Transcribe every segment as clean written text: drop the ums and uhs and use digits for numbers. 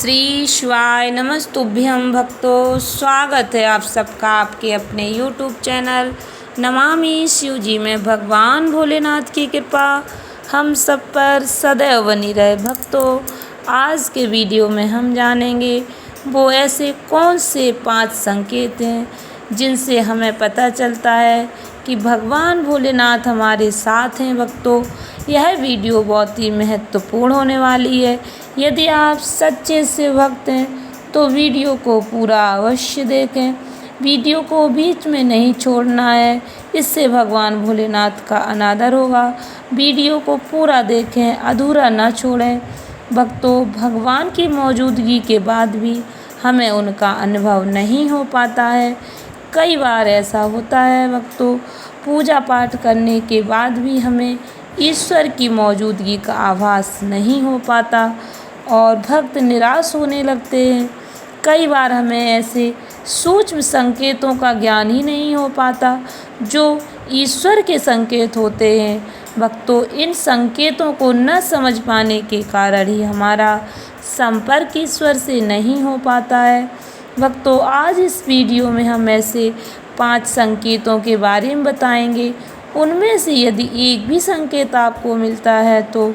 श्री शिवाय नमस्तुभ्यं भक्तों, स्वागत है आप सबका आपके अपने YouTube चैनल नमामि शिव जी में। भगवान भोलेनाथ की कृपा हम सब पर सदैव बनी रहे। भक्तों, आज के वीडियो में हम जानेंगे वो ऐसे कौन से 5 संकेत हैं जिनसे हमें पता चलता है कि भगवान भोलेनाथ हमारे साथ हैं। भक्तों, यह वीडियो बहुत ही महत्वपूर्ण होने वाली है। यदि आप सच्चे से भक्त हैं तो वीडियो को पूरा अवश्य देखें। वीडियो को बीच में नहीं छोड़ना है, इससे भगवान भोलेनाथ का अनादर होगा। वीडियो को पूरा देखें, अधूरा न छोड़ें। भक्तों, भगवान की मौजूदगी के बाद भी हमें उनका अनुभव नहीं हो पाता है। कई बार ऐसा होता है भक्तों, पूजा पाठ करने के बाद भी हमें ईश्वर की मौजूदगी का आभास नहीं हो पाता और भक्त निराश होने लगते हैं। कई बार हमें ऐसे सूक्ष्म संकेतों का ज्ञान ही नहीं हो पाता जो ईश्वर के संकेत होते हैं। भक्तों, इन संकेतों को न समझ पाने के कारण ही हमारा संपर्क ईश्वर से नहीं हो पाता है। भक्तों, आज इस वीडियो में हम ऐसे 5 संकेतों के बारे में बताएंगे। उनमें से यदि एक भी संकेत आपको मिलता है तो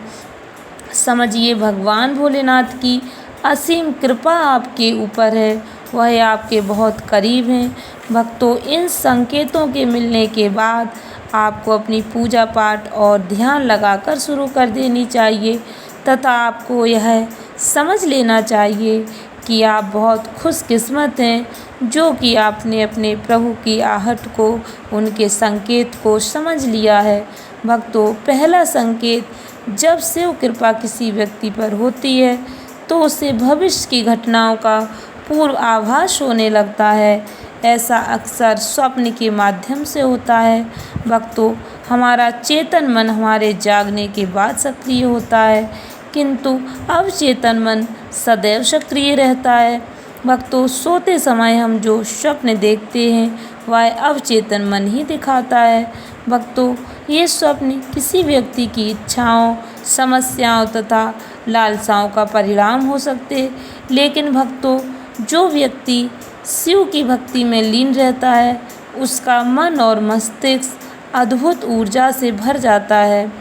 समझिए भगवान भोलेनाथ की असीम कृपा आपके ऊपर है, वह आपके बहुत करीब हैं। भक्तों, इन संकेतों के मिलने के बाद आपको अपनी पूजा पाठ और ध्यान लगाकर शुरू कर देनी चाहिए तथा आपको यह समझ लेना चाहिए कि आप बहुत खुशकिस्मत हैं जो कि आपने अपने प्रभु की आहट को, उनके संकेत को समझ लिया है। भक्तों, पहला संकेत, जब शिव कृपा किसी व्यक्ति पर होती है तो उसे भविष्य की घटनाओं का पूर्व आभास होने लगता है। ऐसा अक्सर स्वप्न के माध्यम से होता है। भक्तों, हमारा चेतन मन हमारे जागने के बाद सक्रिय होता है, किंतु अवचेतन मन सदैव सक्रिय रहता है। भक्तों, सोते समय हम जो स्वप्न देखते हैं वह अवचेतन मन ही दिखाता है। भक्तों, ये स्वप्न किसी व्यक्ति की इच्छाओं, समस्याओं तथा लालसाओं का परिणाम हो सकते, लेकिन भक्तों, जो व्यक्ति शिव की भक्ति में लीन रहता है उसका मन और मस्तिष्क अद्भुत ऊर्जा से भर जाता है।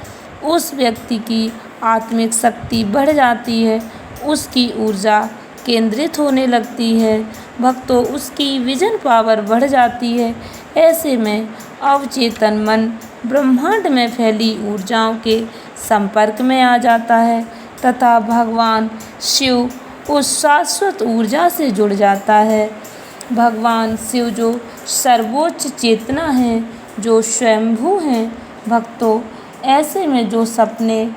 उस व्यक्ति की आत्मिक शक्ति बढ़ जाती है, उसकी ऊर्जा केंद्रित होने लगती है। भक्तों, उसकी विजन पावर बढ़ जाती है। ऐसे में अवचेतन मन ब्रह्मांड में फैली ऊर्जाओं के संपर्क में आ जाता है तथा भगवान शिव उस शाश्वत ऊर्जा से जुड़ जाता है। भगवान शिव जो सर्वोच्च चेतना है, जो स्वयंभू हैं। भक्तों, ऐसे में जो सपने,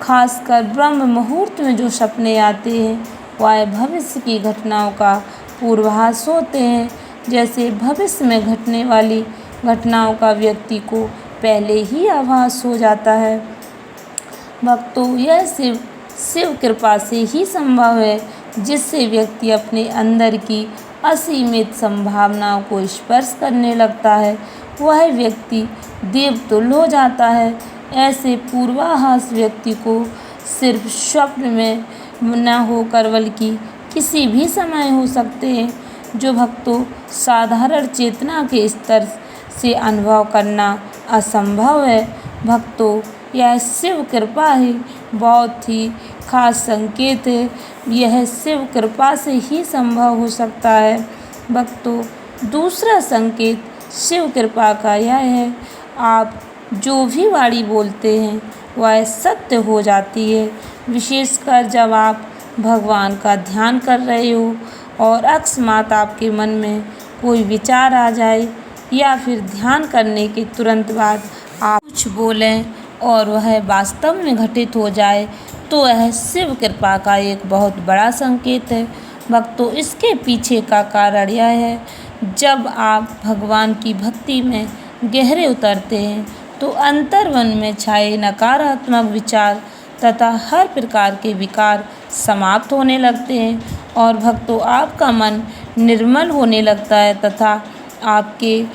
खासकर ब्रह्म मुहूर्त में जो सपने आते हैं वह भविष्य की घटनाओं का पूर्वाभास होते हैं। जैसे भविष्य में घटने वाली घटनाओं का व्यक्ति को पहले ही आभास हो जाता है। भक्तों, यह शिव कृपा से ही संभव है, जिससे व्यक्ति अपने अंदर की असीमित संभावनाओं को स्पर्श करने लगता है। वह व्यक्ति देवतुल्य हो जाता है। ऐसे पूर्वाभास व्यक्ति को सिर्फ स्वप्न में न होकर बल्कि किसी भी समय हो सकते हैं। जो भक्तों, साधारण चेतना के स्तर से अनुभव करना असंभव है। भक्तों, यह शिव कृपा ही बहुत ही खास संकेत है। यह शिव कृपा से ही संभव हो सकता है। भक्तों, दूसरा संकेत शिव कृपा का यह है, आप जो भी वाणी बोलते हैं वह सत्य हो जाती है। विशेषकर जब आप भगवान का ध्यान कर रहे हो और अकस्मात आपके मन में कोई विचार आ जाए या फिर ध्यान करने के तुरंत बाद आप कुछ बोलें और वह वास्तव में घटित हो जाए तो यह शिव कृपा का एक बहुत बड़ा संकेत है। भक्तों, इसके पीछे का कारण यह है, जब आप भगवान की भक्ति में गहरे उतरते हैं तो अंतर्मन में छाए नकारात्मक विचार तथा हर प्रकार के विकार समाप्त होने लगते हैं और भक्तों, आपका मन निर्मल होने लगता है तथा आपके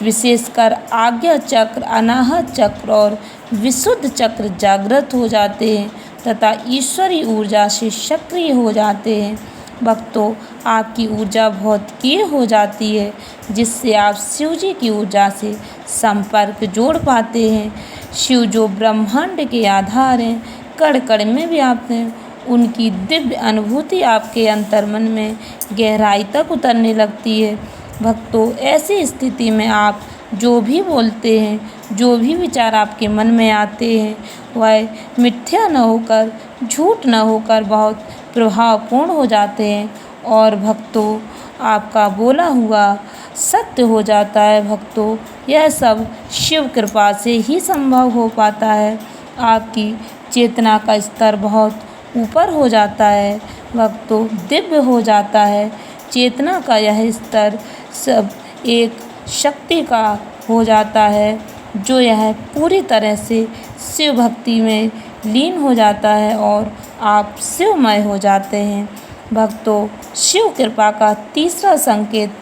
विशेषकर आज्ञा चक्र, अनाहत चक्र और विशुद्ध चक्र जागृत हो जाते हैं तथा ईश्वरी ऊर्जा से सक्रिय हो जाते हैं। भक्तों, आपकी ऊर्जा बहुत तीव्र हो जाती है, जिससे आप शिव जी की ऊर्जा से संपर्क जोड़ पाते हैं। शिव जो ब्रह्मांड के आधार हैं, कण कण में व्याप्त हैं, उनकी दिव्य अनुभूति आपके अंतर्मन में गहराई तक उतरने लगती है। भक्तों, ऐसी स्थिति में आप जो भी बोलते हैं, जो भी विचार आपके मन में आते हैं, वह मिथ्या न होकर, झूठ न होकर बहुत प्रभावपूर्ण हो जाते हैं और भक्तों, आपका बोला हुआ सत्य हो जाता है। भक्तों, यह सब शिव कृपा से ही संभव हो पाता है। आपकी चेतना का स्तर बहुत ऊपर हो जाता है भक्तों, दिव्य हो जाता है। चेतना का यह स्तर सब एक शक्ति का हो जाता है, जो यह पूरी तरह से शिव भक्ति में लीन हो जाता है और आप शिवमय हो जाते हैं। भक्तों, शिव कृपा का तीसरा संकेत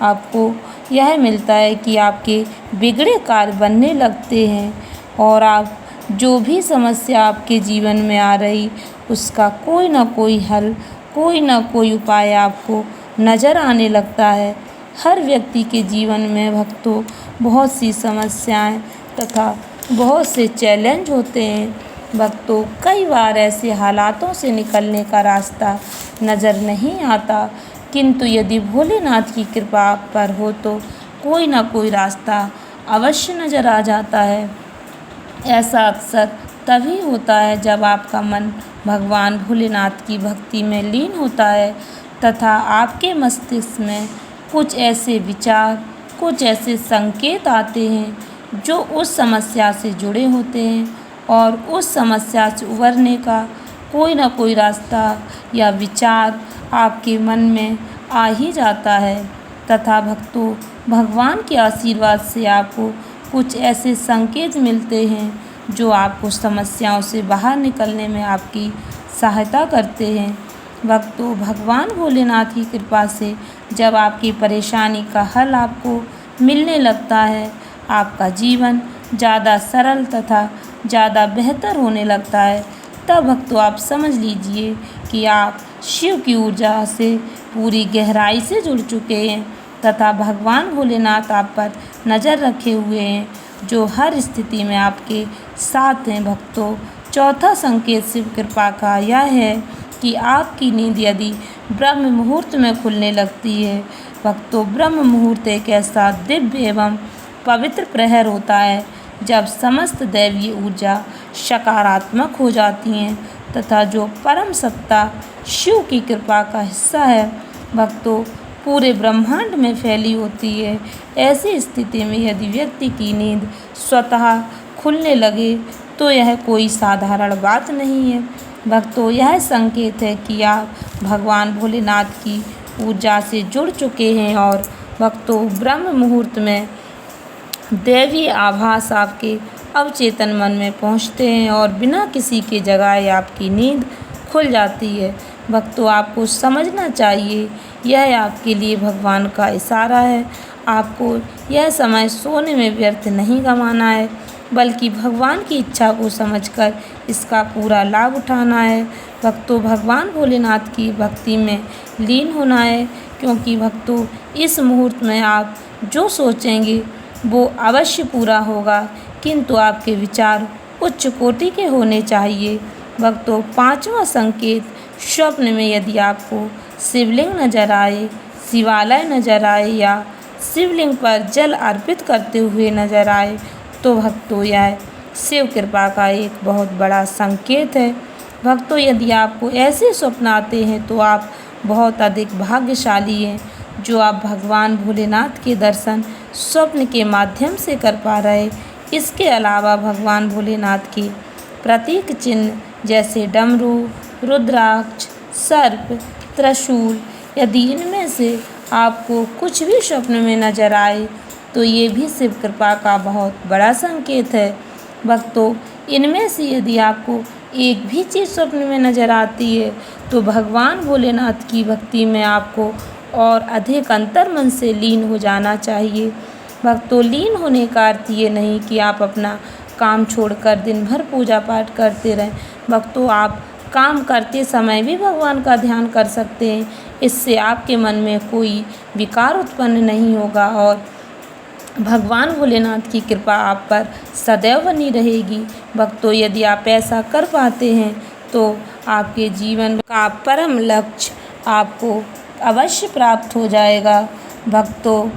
आपको यह मिलता है कि आपके बिगड़े कार्य बनने लगते हैं और आप जो भी समस्या आपके जीवन में आ रही, उसका कोई ना कोई हल, कोई ना कोई उपाय आपको नज़र आने लगता है। हर व्यक्ति के जीवन में भक्तों बहुत सी समस्याएं तथा बहुत से चैलेंज होते हैं। भक्तों, कई बार ऐसे हालातों से निकलने का रास्ता नज़र नहीं आता, किंतु यदि भोलेनाथ की कृपा आप पर हो तो कोई ना कोई रास्ता अवश्य नज़र आ जाता है। ऐसा अक्सर तभी होता है जब आपका मन भगवान भोलेनाथ की भक्ति में लीन होता है तथा आपके मस्तिष्क में कुछ ऐसे विचार, कुछ ऐसे संकेत आते हैं जो उस समस्या से जुड़े होते हैं और उस समस्या से उबरने का कोई ना कोई रास्ता या विचार आपके मन में आ ही जाता है। तथा भक्तों, भगवान के आशीर्वाद से आपको कुछ ऐसे संकेत मिलते हैं जो आपको समस्याओं से बाहर निकलने में आपकी सहायता करते हैं। भक्तों, भगवान भोलेनाथ की कृपा से जब आपकी परेशानी का हल आपको मिलने लगता है, आपका जीवन ज़्यादा सरल तथा ज़्यादा बेहतर होने लगता है। तब भक्तों, आप समझ लीजिए कि आप शिव की ऊर्जा से पूरी गहराई से जुड़ चुके हैं तथा भगवान भोलेनाथ आप पर नज़र रखे हुए हैं, जो हर स्थिति में आपके साथ हैं। भक्तों, चौथा संकेत शिव कृपा का यह है कि आपकी नींद यदि ब्रह्म मुहूर्त में खुलने लगती है। भक्तों, ब्रह्म मुहूर्त एक ऐसा दिव्य एवं पवित्र प्रहर होता है जब समस्त दैवीय ऊर्जा सकारात्मक हो जाती हैं तथा जो परम सत्ता शिव की कृपा का हिस्सा है, भक्तों, पूरे ब्रह्मांड में फैली होती है। ऐसी स्थिति में यदि व्यक्ति की नींद स्वतः खुलने लगे तो यह कोई साधारण बात नहीं है। भक्तों, यह संकेत है कि आप भगवान भोलेनाथ की ऊर्जा से जुड़ चुके हैं और भक्तों, ब्रह्म मुहूर्त में दैवीय आभास आपके अवचेतन मन में पहुंचते हैं और बिना किसी के जगाए आपकी नींद खुल जाती है। भक्तों, आपको समझना चाहिए, यह आपके लिए भगवान का इशारा है। आपको यह समय सोने में व्यर्थ नहीं गंवाना है, बल्कि भगवान की इच्छा को समझकर इसका पूरा लाभ उठाना है। भक्तों, भगवान भोलेनाथ की भक्ति में लीन होना है, क्योंकि भक्तों, इस मुहूर्त में आप जो सोचेंगे वो अवश्य पूरा होगा, किंतु आपके विचार उच्च कोटि के होने चाहिए। भक्तों, पांचवा संकेत, स्वप्न में यदि आपको शिवलिंग नजर आए, शिवालय नजर आए या शिवलिंग पर जल अर्पित करते हुए नजर आए, तो भक्तों, यह शिव कृपा का एक बहुत बड़ा संकेत है। भक्तों, यदि आपको ऐसे स्वप्न आते हैं तो आप बहुत अधिक भाग्यशाली हैं, जो आप भगवान भोलेनाथ के दर्शन स्वप्न के माध्यम से कर पा रहे। इसके अलावा भगवान भोलेनाथ के प्रतीक चिन्ह जैसे डमरू, रुद्राक्ष, सर्प, त्रिशूल, यदि इनमें से आपको कुछ भी स्वप्न में नजर आए तो ये भी शिव कृपा का बहुत बड़ा संकेत है। भक्तों, इनमें से यदि आपको एक भी चीज़ स्वप्न में नजर आती है तो भगवान भोलेनाथ की भक्ति में आपको और अधिक अंतर्मन से लीन हो जाना चाहिए। भक्तों, लीन होने का अर्थ ये नहीं कि आप अपना काम छोड़कर दिन भर पूजा पाठ करते रहें। भक्तों, आप काम करते समय भी भगवान का ध्यान कर सकते हैं। इससे आपके मन में कोई विकार उत्पन्न नहीं होगा और भगवान भोलेनाथ की कृपा आप पर सदैव बनी रहेगी। भक्तों, यदि आप ऐसा कर पाते हैं तो आपके जीवन का परम लक्ष्य आपको अवश्य प्राप्त हो जाएगा। भक्तों,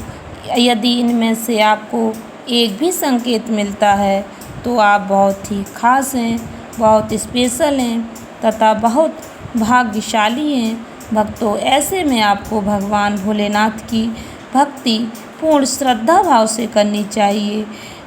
यदि इनमें से आपको एक भी संकेत मिलता है तो आप बहुत ही खास हैं, बहुत स्पेशल हैं तथा बहुत भाग्यशाली हैं। भक्तों, ऐसे में आपको भगवान भोलेनाथ की भक्ति पूर्ण श्रद्धा भाव से करनी चाहिए।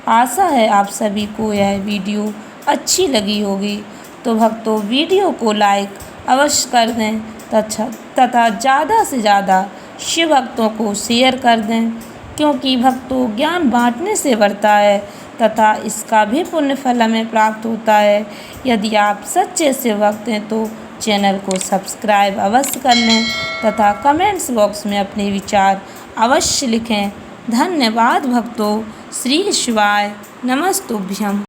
आशा है आप सभी को यह वीडियो अच्छी लगी होगी। तो भक्तों, वीडियो को लाइक अवश्य कर दें तथा ज़्यादा से ज़्यादा शिव भक्तों को शेयर कर दें, क्योंकि भक्तों ज्ञान बांटने से बढ़ता है तथा इसका भी पुण्य फल हमें प्राप्त होता है। यदि आप सच्चे शिव भक्त हैं तो चैनल को सब्सक्राइब अवश्य कर लें तथा कमेंट्स बॉक्स में अपने विचार अवश्य लिखें। धन्यवाद भक्तों। श्री शिवाय नमस्तुभ्यम।